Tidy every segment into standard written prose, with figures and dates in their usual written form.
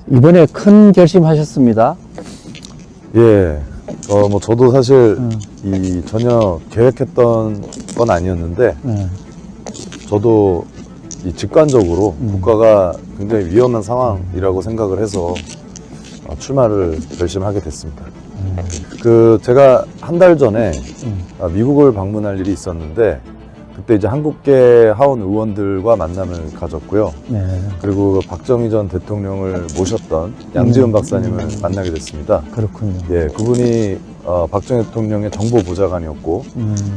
이번에 큰 결심하셨습니다. 예, 뭐 저도 사실 이 전혀 계획했던 건 아니었는데 저도 이 직관적으로 국가가 굉장히 위험한 상황이라고 생각을 해서 출마를 결심하게 됐습니다. 제가 한 달 전에 미국을 방문할 일이 있었는데 그때 이제 한국계 하원 의원들과 만남을 가졌고요. 네. 그리고 박정희 전 대통령을 모셨던 양지은 박사님을 만나게 됐습니다. 그렇군요. 예, 그분이 박정희 대통령의 정보보좌관이었고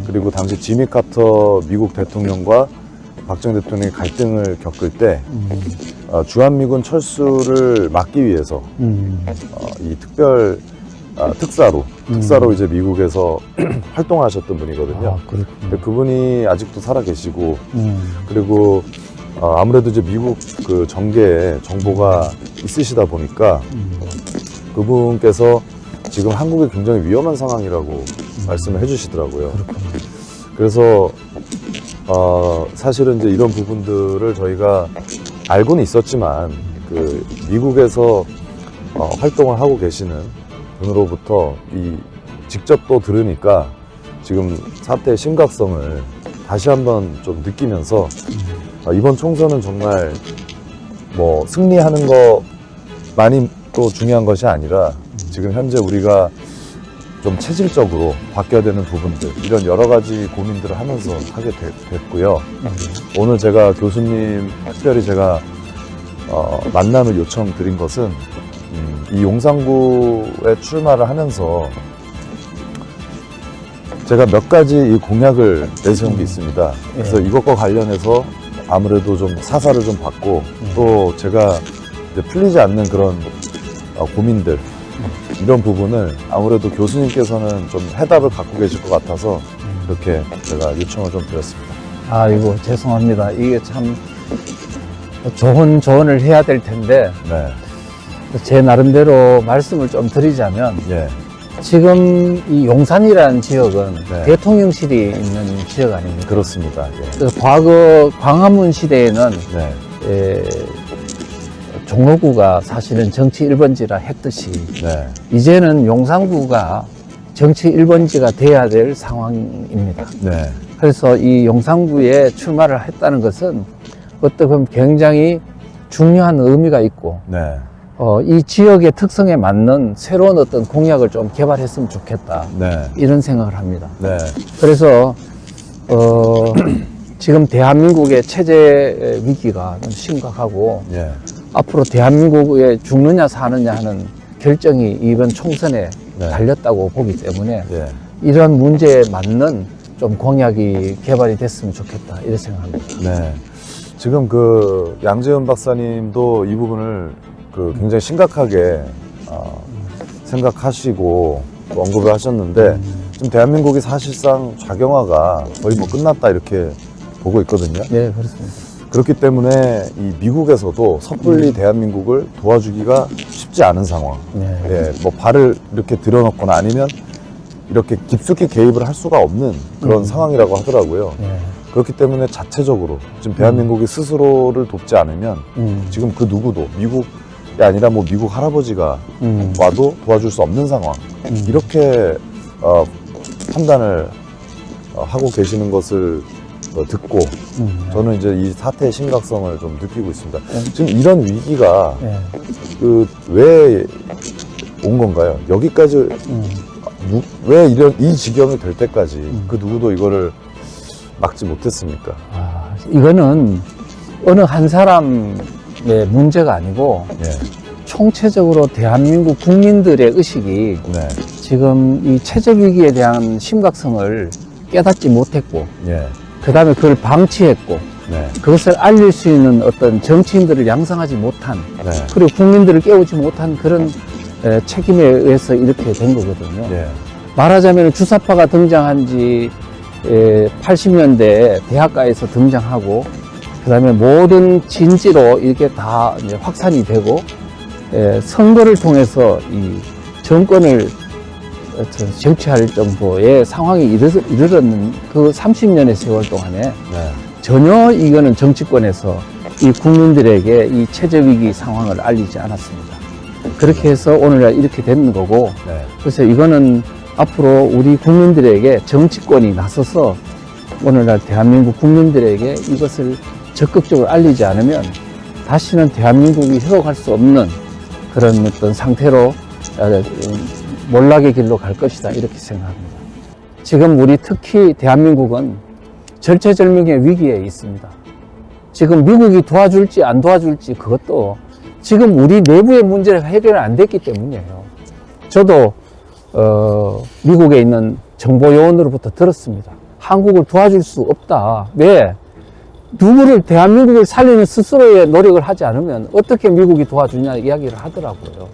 그리고 당시 지미 카터 미국 대통령과 박정희 대통령이 갈등을 겪을 때 주한미군 철수를 막기 위해서 이 특사로 이제 미국에서 활동하셨던 분이거든요. 아, 그렇군요. 근데 그분이 아직도 살아 계시고 그리고 아무래도 이제 미국 그 정계에 정보가 있으시다 보니까 그분께서 지금 한국이 굉장히 위험한 상황이라고 말씀을 해주시더라고요. 그래서 사실은 이제 이런 부분들을 저희가 알고는 있었지만 그 미국에서 활동을 하고 계시는 분으로부터 직접 또 들으니까 지금 사태의 심각성을 다시 한번 좀 느끼면서 이번 총선은 정말 뭐 승리하는 것만이 또 중요한 것이 아니라 지금 현재 우리가 좀 체질적으로 바뀌어야 되는 부분들 이런 여러 가지 고민들을 하면서 하게 됐고요. 오늘 제가 교수님 특별히 제가 만남을 요청드린 것은 이 용산구에 출마를 하면서 제가 몇 가지 이 공약을 내세운 게 있습니다. 그래서 이것과 관련해서 아무래도 좀 사사를 좀 받고 또 제가 이제 풀리지 않는 그런 고민들 이런 부분을 아무래도 교수님께서는 좀 해답을 갖고 계실 것 같아서 이렇게 제가 요청을 좀 드렸습니다. 아이고, 죄송합니다. 이게 참 좋은 조언을 해야 될 텐데 네. 제 나름대로 말씀을 좀 드리자면 예. 지금 이 용산이라는 지역은 네. 대통령실이 있는 지역 아닙니까? 그렇습니다. 예. 그래서 과거 광화문 시대에는 네. 종로구가 사실은 정치 1번지라 했듯이 네. 이제는 용산구가 정치 1번지가 돼야 될 상황입니다. 네. 그래서 이 용산구에 출마를 했다는 것은 어떻게 보면 굉장히 중요한 의미가 있고 네. 이 지역의 특성에 맞는 새로운 어떤 공약을 좀 개발했으면 좋겠다. 네. 이런 생각을 합니다. 네. 그래서 지금 대한민국의 체제 위기가 좀 심각하고 예. 앞으로 대한민국에 죽느냐 사느냐 하는 결정이 이번 총선에 네. 달렸다고 보기 때문에 예. 이런 문제에 맞는 좀 공약이 개발이 됐으면 좋겠다 이렇게 생각합니다. 네. 지금 그 양재은 박사님도 이 부분을 굉장히 심각하게 생각하시고 또 언급을 하셨는데 지금 대한민국이 사실상 좌경화가 거의 뭐 끝났다 이렇게 보고 있거든요. 네, 그렇습니다. 그렇기 때문에 이 미국에서도 섣불리 대한민국을 도와주기가 쉽지 않은 상황. 네. 예, 뭐 발을 이렇게 들여놓거나 아니면 이렇게 깊숙이 개입을 할 수가 없는 그런 상황이라고 하더라고요. 네. 그렇기 때문에 자체적으로 지금 대한민국이 스스로를 돕지 않으면 지금 그 누구도 미국이 아니라 뭐 미국 할아버지가 와도 도와줄 수 없는 상황. 이렇게 판단을 하고 계시는 것을 듣고 저는 이제 이 사태의 심각성을 좀 느끼고 있습니다. 지금 이런 위기가 네. 왜 온 건가요? 여기까지 왜 이 지경이 될 때까지 그 누구도 이거를 막지 못했습니까? 이거는 어느 한 사람의 문제가 아니고 예. 총체적으로 대한민국 국민들의 의식이 네. 지금 이 체제 위기에 대한 심각성을 깨닫지 못했고 예. 그 다음에 그걸 방치했고 네. 그것을 알릴 수 있는 어떤 정치인들을 양성하지 못한 네. 그리고 국민들을 깨우지 못한 그런 책임에 의해서 이렇게 된 거거든요. 예. 말하자면 주사파가 등장한 지 80년대에 대학가에서 등장하고 그 다음에 모든 진지로 이렇게 다 이제 확산이 되고 선거를 통해서 이 정권을 쟁취할 정도의 상황이 이르렀는 그 30년의 세월 동안에 네. 전혀 이거는 정치권에서 이 국민들에게 이 체제 위기 상황을 알리지 않았습니다. 그렇게 해서 오늘날 이렇게 되는 거고, 네. 그래서 이거는 앞으로 우리 국민들에게 정치권이 나서서 오늘날 대한민국 국민들에게 이것을 적극적으로 알리지 않으면 다시는 대한민국이 회복할 수 없는 그런 어떤 상태로 몰락의 길로 갈 것이다, 이렇게 생각합니다. 지금 우리 특히 대한민국은 절체절명의 위기에 있습니다. 지금 미국이 도와줄지 안 도와줄지 그것도 지금 우리 내부의 문제가 해결이 안 됐기 때문이에요. 저도 미국에 있는 정보요원으로부터 들었습니다. 한국을 도와줄 수 없다. 왜? 누구를 대한민국을 살리는 스스로의 노력을 하지 않으면 어떻게 미국이 도와주냐 이야기를 하더라고요.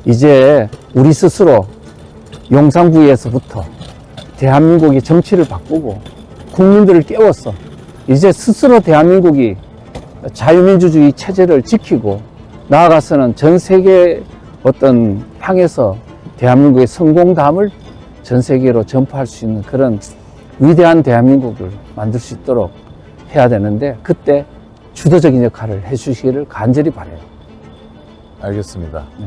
이제 우리 스스로 용산구에서부터 대한민국이 정치를 바꾸고 국민들을 깨워서 이제 스스로 대한민국이 자유민주주의 체제를 지키고 나아가서는 전 세계 어떤 향해서 대한민국의 성공담을 전 세계로 전파할 수 있는 그런 위대한 대한민국을 만들 수 있도록 해야 되는데 그때 주도적인 역할을 해주시기를 간절히 바라요. 알겠습니다. 네.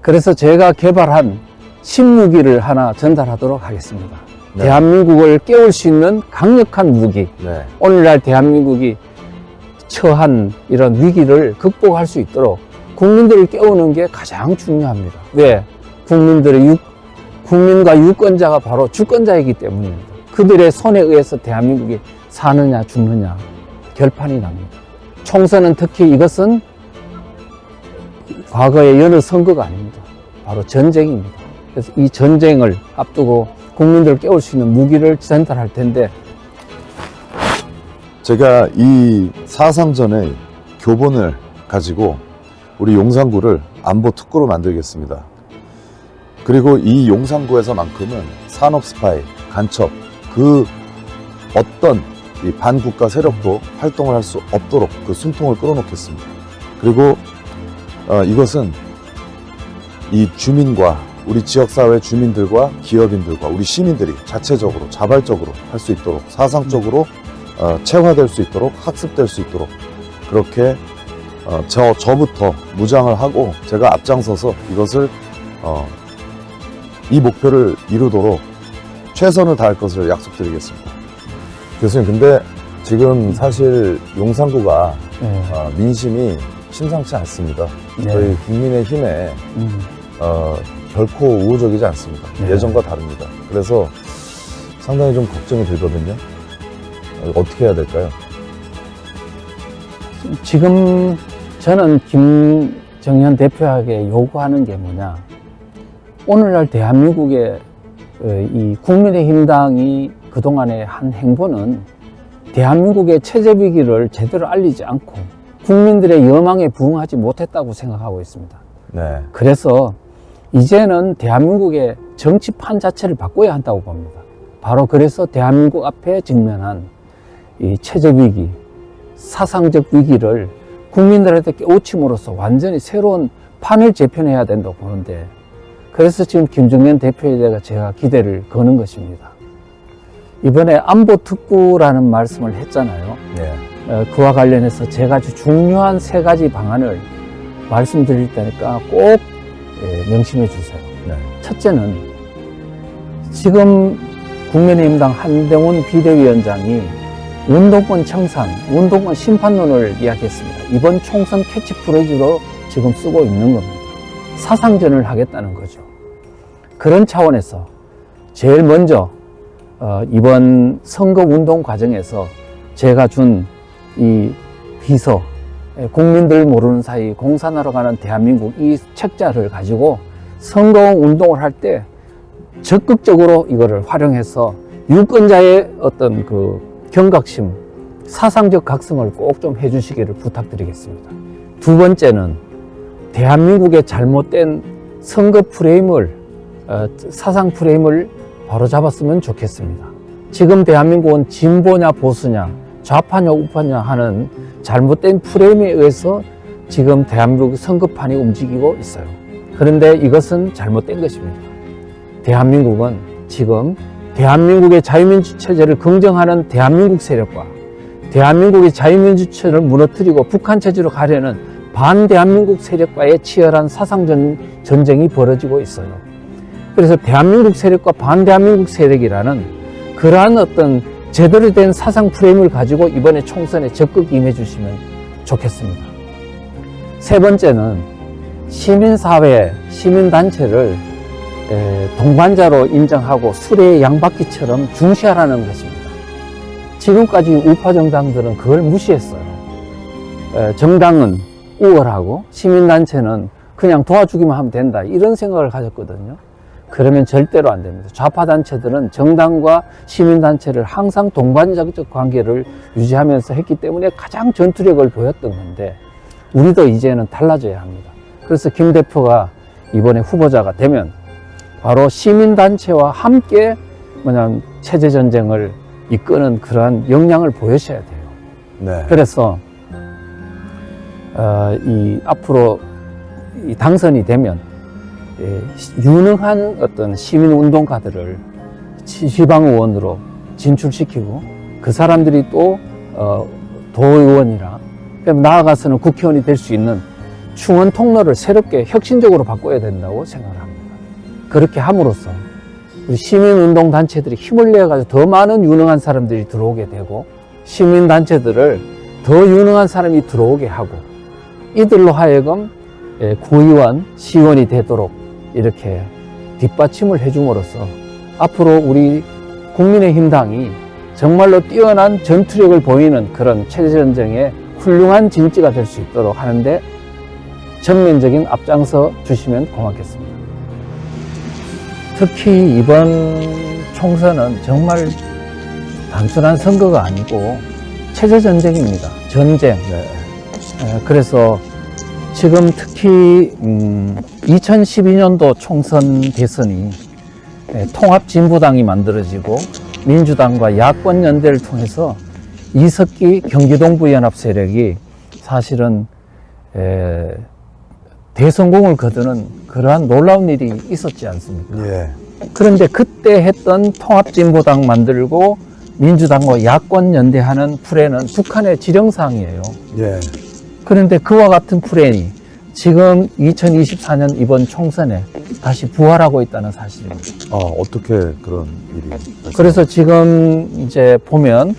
그래서 제가 개발한 신무기를 하나 전달하도록 하겠습니다. 네. 대한민국을 깨울 수 있는 강력한 무기. 네. 오늘날 대한민국이 처한 이런 위기를 극복할 수 있도록 국민들을 깨우는 게 가장 중요합니다. 왜? 국민과 유권자가 바로 주권자이기 때문입니다. 그들의 손에 의해서 대한민국이 사느냐 죽느냐 결판이 납니다. 총선은 특히 이것은 과거의 여느 선거가 아닙니다. 바로 전쟁입니다. 그래서 이 전쟁을 앞두고 국민들을 깨울 수 있는 무기를 전달할 텐데 제가 이 사상전의 교본을 가지고 우리 용산구를 안보 특구로 만들겠습니다. 그리고 이 용산구에서만큼은 산업 스파이, 간첩, 그 어떤 이 반국가 세력도 활동을 할 수 없도록 그 숨통을 끌어놓겠습니다. 그리고 이것은 이 주민과 우리 지역사회 주민들과 기업인들과 우리 시민들이 자체적으로 자발적으로 할 수 있도록 사상적으로 체화될 수 있도록 학습될 수 있도록 그렇게 저부터 무장을 하고 제가 앞장서서 이것을 이 목표를 이루도록 최선을 다할 것을 약속드리겠습니다. 교수님, 근데 지금 사실 용산구가 민심이 심상치 않습니다. 네. 저희 국민의힘에 결코 우호적이지 않습니다. 네. 예전과 다릅니다. 그래서 상당히 좀 걱정이 들거든요. 어떻게 해야 될까요? 지금 저는 김정현 대표에게 요구하는 게 뭐냐. 오늘날 대한민국의 이 국민의힘당이 그동안의 한 행보는 대한민국의 체제 위기를 제대로 알리지 않고 국민들의 여망에 부응하지 못했다고 생각하고 있습니다. 네. 그래서 이제는 대한민국의 정치판 자체를 바꿔야 한다고 봅니다. 바로 그래서 대한민국 앞에 직면한 이 체제 위기, 사상적 위기를 국민들한테 깨우침으로써 완전히 새로운 판을 재편해야 된다고 보는데 그래서 지금 김정현 대표에다가 제가 기대를 거는 것입니다. 이번에 안보특구라는 말씀을 했잖아요. 네. 그와 관련해서 제가 아주 중요한 3가지 방안을 말씀드릴 테니까 꼭 명심해 주세요. 네. 첫째는 지금 국민의힘당 한동훈 비대위원장이 운동권 청산, 운동권 심판론을 이야기했습니다. 이번 총선 캐치프레이즈로 지금 쓰고 있는 겁니다. 사상전을 하겠다는 거죠. 그런 차원에서 제일 먼저 이번 선거운동 과정에서 제가 준 이 비서, 국민들 모르는 사이 공산하러 가는 대한민국 이 책자를 가지고 선거운동을 할 때 적극적으로 이거를 활용해서 유권자의 어떤 그 경각심, 사상적 각성을 꼭 좀 해주시기를 부탁드리겠습니다. 두 번째는 대한민국의 잘못된 선거 프레임을, 사상 프레임을 바로잡았으면 좋겠습니다. 지금 대한민국은 진보냐 보수냐, 좌파냐 우파냐 하는 잘못된 프레임에 의해서 지금 대한민국 선거판이 움직이고 있어요. 그런데 이것은 잘못된 것입니다. 대한민국은 지금 대한민국의 자유민주 체제를 긍정하는 대한민국 세력과 대한민국의 자유민주체를 무너뜨리고 북한 체제로 가려는 반대한민국 세력과의 치열한 사상 전쟁이 벌어지고 있어요. 그래서 대한민국 세력과 반대한민국 세력이라는 그러한 어떤 제대로 된 사상 프레임을 가지고 이번에 총선에 적극 임해 주시면 좋겠습니다. 세 번째는 시민사회, 시민단체를 동반자로 인정하고 수레의 양바퀴처럼 중시하라는 것입니다. 지금까지 우파 정당들은 그걸 무시했어요. 정당은 우월하고 시민단체는 그냥 도와주기만 하면 된다, 이런 생각을 가졌거든요. 그러면 절대로 안 됩니다. 좌파 단체들은 정당과 시민단체를 항상 동반자적 관계를 유지하면서 했기 때문에 가장 전투력을 보였던 건데, 우리도 이제는 달라져야 합니다. 그래서 김 대표가 이번에 후보자가 되면 바로 시민단체와 함께 체제전쟁을 이끄는 그러한 역량을 보여셔야 돼요. 네. 그래서 앞으로 당선이 되면 유능한 어떤 시민운동가들을 지방의원으로 진출시키고 그 사람들이 또 도의원이나 나아가서는 국회의원이 될 수 있는 충원 통로를 새롭게 혁신적으로 바꿔야 된다고 생각을 합니다. 그렇게 함으로써 우리 시민운동단체들이 힘을 내어가지고 더 많은 유능한 사람들이 들어오게 되고, 시민단체들을 더 유능한 사람이 들어오게 하고, 이들로 하여금 구의원, 시의원이 되도록 이렇게 뒷받침을 해줌으로써 앞으로 우리 국민의힘당이 정말로 뛰어난 전투력을 보이는 그런 체제전쟁의 훌륭한 진지가 될 수 있도록 하는데 전면적인 앞장서 주시면 고맙겠습니다. 특히 이번 총선은 정말 단순한 선거가 아니고 체제전쟁입니다. 전쟁. 그래서 지금 특히 2012년도 총선 대선이 통합진보당이 만들어지고 민주당과 야권연대를 통해서 이석기 경기동부연합 세력이 사실은 대성공을 거두는 그러한 놀라운 일이 있었지 않습니까? 예. 그런데 그때 했던 통합진보당 만들고 민주당과 야권연대하는 플랜은 북한의 지령사항이에요. 예. 그런데 그와 같은 플랜이 지금 2024년 이번 총선에 다시 부활하고 있다는 사실입니다. 어떻게 그런 일이? 그래서 지금 이제 보면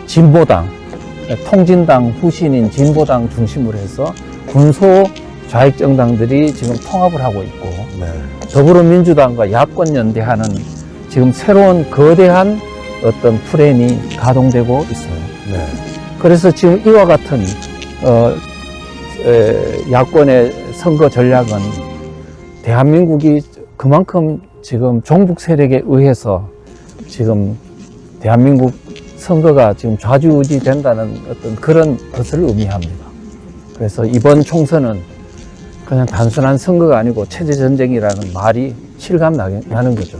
진보당, 통진당 후신인 진보당 중심으로 해서 군소 좌익 정당들이 지금 통합을 하고 있고, 네. 더불어민주당과 야권 연대하는 지금 새로운 거대한 어떤 플랜이 가동되고 있어요. 네. 그래서 지금 이와 같은 야권의 선거 전략은 대한민국이 그만큼 지금 종북 세력에 의해서 지금 대한민국 선거가 지금 좌지우지 된다는 어떤 그런 것을 의미합니다. 그래서 이번 총선은 그냥 단순한 선거가 아니고 체제전쟁이라는 말이 실감 나는 거죠.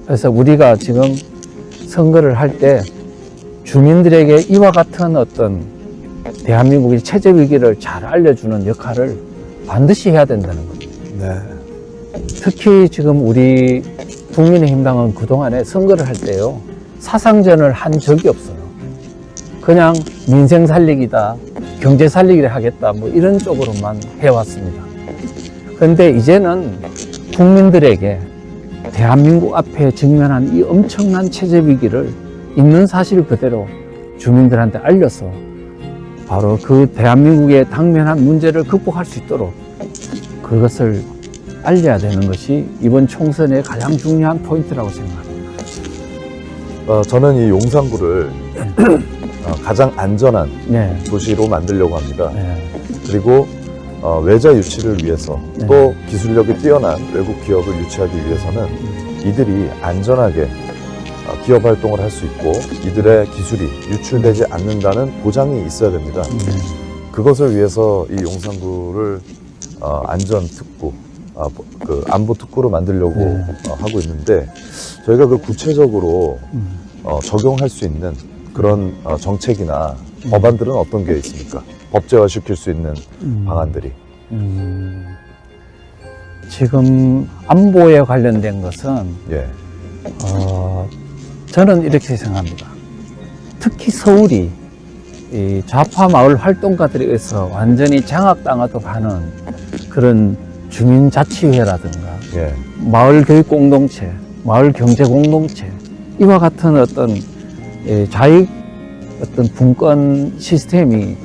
그래서 우리가 지금 선거를 할 때 주민들에게 이와 같은 어떤 대한민국의 체제 위기를 잘 알려주는 역할을 반드시 해야 된다는 겁니다. 네. 특히 지금 우리 국민의힘당은 그동안에 선거를 할 때요, 사상전을 한 적이 없어요. 그냥 민생 살리기다, 경제 살리기를 하겠다, 뭐 이런 쪽으로만 해왔습니다. 그런데 이제는 국민들에게 대한민국 앞에 직면한 이 엄청난 체제 위기를 있는 사실 그대로 주민들한테 알려서 바로 그 대한민국의 당면한 문제를 극복할 수 있도록 그것을 알려야 되는 것이 이번 총선의 가장 중요한 포인트라고 생각합니다. 저는 이 용산구를 가장 안전한 네. 도시로 만들려고 합니다. 네. 그리고 외자 유치를 위해서 네. 또 기술력이 뛰어난 외국 기업을 유치하기 위해서는 이들이 안전하게 기업 활동을 할 수 있고 이들의 기술이 유출되지 않는다는 보장이 있어야 됩니다. 그것을 위해서 이 용산구를 안전 특구, 그 안보 특구로 만들려고 네. 하고 있는데, 저희가 그 구체적으로 적용할 수 있는 그런 정책이나 법안들은 어떤 게 있습니까? 법제화 시킬 수 있는 방안들이. 지금 안보에 관련된 것은 예. 저는 이렇게 생각합니다. 특히 서울이 이 좌파 마을 활동가들에 의해서 완전히 장악당하도록 하는 그런 주민자치회라든가 예. 마을 교육 공동체, 마을 경제 공동체 이와 같은 어떤 자익 어떤 분권 시스템이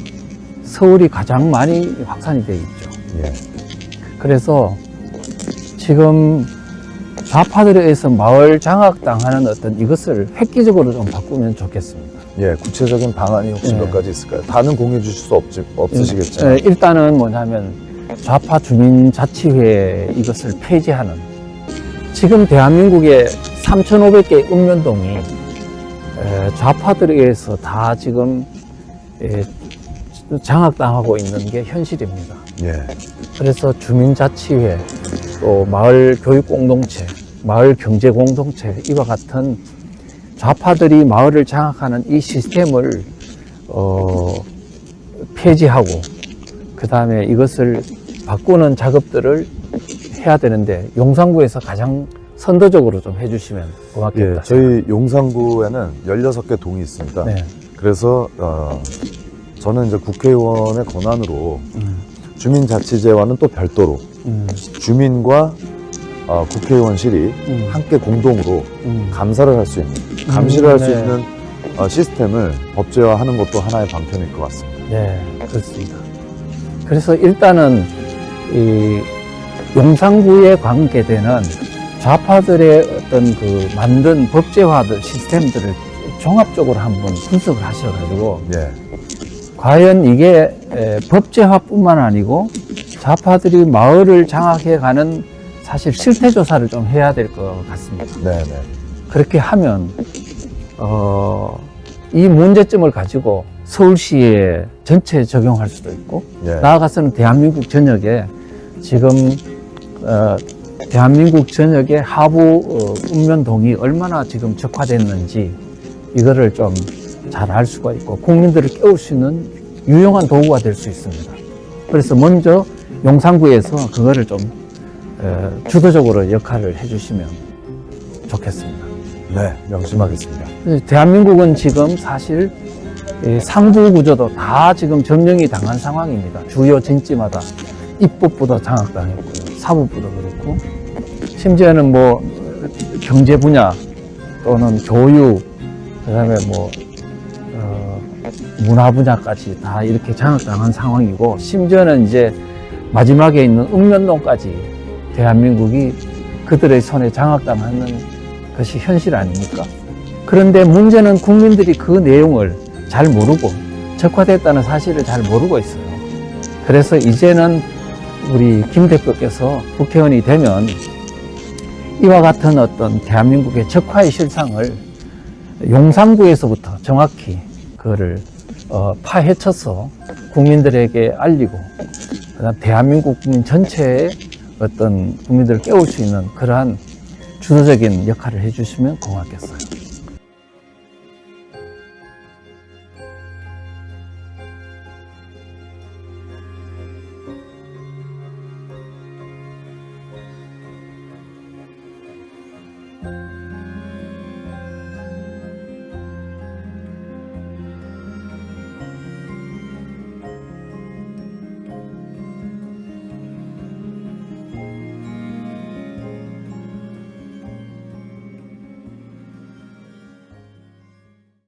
서울이 가장 많이 확산이 되어 있죠. 예. 그래서 지금 좌파들에 의해서 마을 장악당하는 어떤 이것을 획기적으로 좀 바꾸면 좋겠습니다. 예. 구체적인 방안이 혹시 예. 몇 가지 있을까요? 다는 공유해 주실 수 없으시겠지만. 일단은 뭐냐면 좌파 주민자치회 이것을 폐지하는, 지금 대한민국에 3,500개의 읍면동이 좌파들에 의해서 다 지금 장악당하고 있는 게 현실입니다. 예. 그래서 주민자치회, 또 마을 교육공동체, 마을 경제공동체 이와 같은 좌파들이 마을을 장악하는 이 시스템을 폐지하고 그 다음에 이것을 바꾸는 작업들을 해야 되는데 용산구에서 가장 선도적으로 좀 해주시면 고맙겠다. 예. 저희 용산구에는 16개 동이 있습니다. 네. 그래서 저는 이제 국회의원의 권한으로 주민자치제와는 또 별도로 주민과 국회의원실이 함께 공동으로 감사를 할 수 있는, 감시를 할 수 네. 있는 시스템을 법제화하는 것도 하나의 방편일 것 같습니다. 네, 그렇습니다. 그래서 일단은 이 용산구에 관계되는 좌파들의 어떤 그 만든 법제화들 시스템들을 종합적으로 한번 분석을 하셔가지고 예. 과연 이게 법제화뿐만 아니고 좌파들이 마을을 장악해가는 사실 실태 조사를 좀 해야 될 것 같습니다. 네네. 그렇게 하면 이 문제점을 가지고 서울시에 전체에 적용할 수도 있고 예. 나아가서는 대한민국 전역에 지금 대한민국 전역의 하부 읍면동이 얼마나 지금 적화됐는지 이거를 좀 잘 알 수가 있고 국민들을 깨울 수 있는 유용한 도구가 될 수 있습니다. 그래서 먼저 용산구에서 그거를 좀 주도적으로 역할을 해주시면 좋겠습니다. 네, 명심하겠습니다. 대한민국은 지금 사실 상부 구조도 다 지금 점령이 당한 상황입니다. 주요 진지마다 입법부도 장악당했고요, 사법부도 그렇고, 심지어는 뭐 경제 분야 또는 교육, 그다음에 뭐 문화 분야까지 다 이렇게 장악당한 상황이고, 심지어는 이제 마지막에 있는 읍면동까지 대한민국이 그들의 손에 장악당하는 것이 현실 아닙니까? 그런데 문제는 국민들이 그 내용을 잘 모르고 적화됐다는 사실을 잘 모르고 있어요. 그래서 이제는 우리 김 대표께서 국회의원이 되면 이와 같은 어떤 대한민국의 적화의 실상을 용산구에서부터 정확히 그거를 파헤쳐서 국민들에게 알리고, 그다음 대한민국 국민 전체의 어떤 국민들을 깨울 수 있는 그러한 주도적인 역할을 해주시면 고맙겠어요.